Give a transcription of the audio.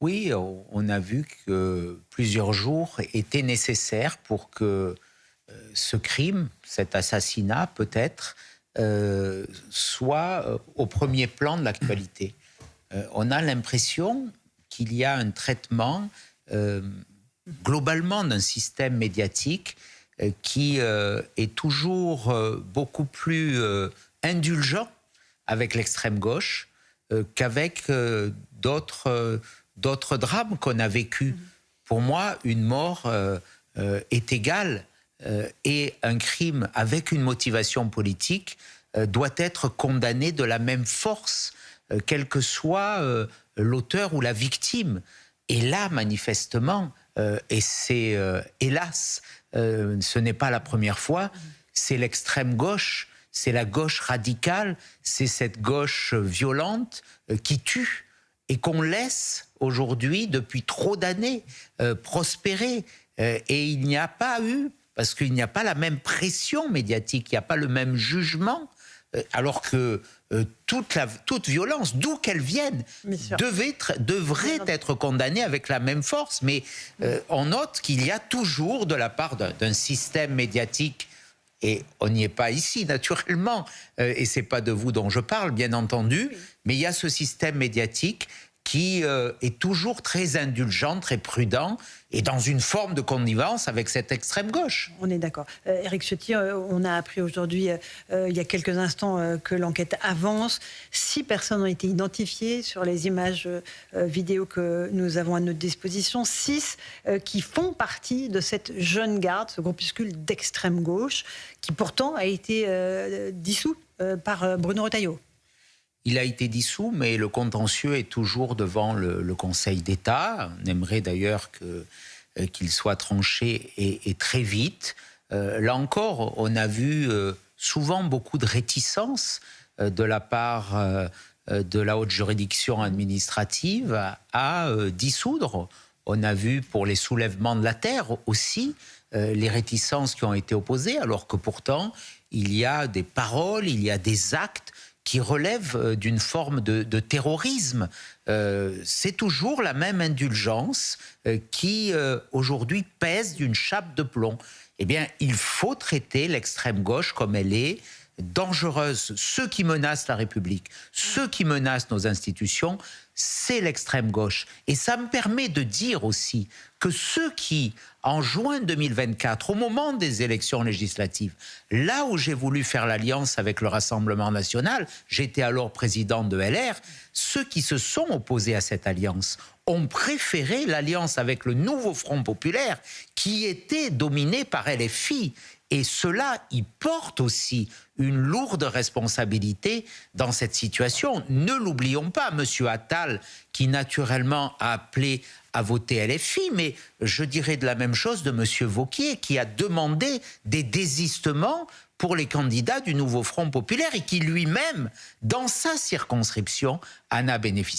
Oui, on a vu que plusieurs jours étaient nécessaires pour que ce crime, cet assassinat peut-être, soit au premier plan de l'actualité. On a l'impression qu'il y a un traitement euh, globalement d'un système médiatique qui est toujours beaucoup plus indulgent avec l'extrême gauche qu'avec d'autres drames qu'on a vécus. Pour moi, une mort est égale et un crime avec une motivation politique doit être condamné de la même force, quel que soit l'auteur ou la victime. Et là, manifestement, et c'est hélas, ce n'est pas la première fois, c'est l'extrême gauche, c'est la gauche radicale, c'est cette gauche violente qui tue et qu'on laisse aujourd'hui, depuis trop d'années, prospérer. Et il n'y a pas eu, parce qu'il n'y a pas la même pression médiatique, il n'y a pas le même jugement, alors que toute violence, d'où qu'elle vienne, devrait être condamnée avec la même force. Mais on note qu'il y a toujours, de la part d'un système médiatique, et on n'y est pas ici, naturellement, et c'est pas de vous dont je parle, bien entendu, mais il y a ce système médiatique qui est toujours très indulgent, très prudent, et dans une forme de connivence avec cette extrême gauche. On est d'accord. Éric Ciotti, on a appris aujourd'hui, il y a quelques instants, que l'enquête avance. 6 personnes ont été identifiées sur les images vidéo que nous avons à notre disposition. 6 qui font partie de cette jeune garde, ce groupuscule d'extrême gauche, qui pourtant a été dissous par Bruno Retailleau. Il a été dissous, mais le contentieux est toujours devant le Conseil d'État. On aimerait d'ailleurs qu'il soit tranché et très vite. Là encore, on a vu souvent beaucoup de réticence de la part de la haute juridiction administrative à dissoudre. On a vu pour les soulèvements de la terre aussi les réticences qui ont été opposées, alors que pourtant, il y a des paroles, il y a des actes qui relève d'une forme de terrorisme. C'est toujours la même indulgence qui, aujourd'hui, pèse d'une chape de plomb. Eh bien, il faut traiter l'extrême gauche comme elle est, dangereuse. Ceux qui menacent la République, ceux qui menacent nos institutions, c'est l'extrême gauche. Et ça me permet de dire aussi que ceux qui, en juin 2024, au moment des élections législatives, là où j'ai voulu faire l'alliance avec le Rassemblement national, j'étais alors président de LR, ceux qui se sont opposés à cette alliance ont préféré l'alliance avec le nouveau Front populaire qui était dominé par LFI. Et cela, il porte aussi une lourde responsabilité dans cette situation. Ne l'oublions pas, M. Attal, qui naturellement a appelé à voter LFI, mais je dirais de la même chose de M. Wauquiez, qui a demandé des désistements pour les candidats du nouveau Front populaire et qui lui-même, dans sa circonscription, en a bénéficié.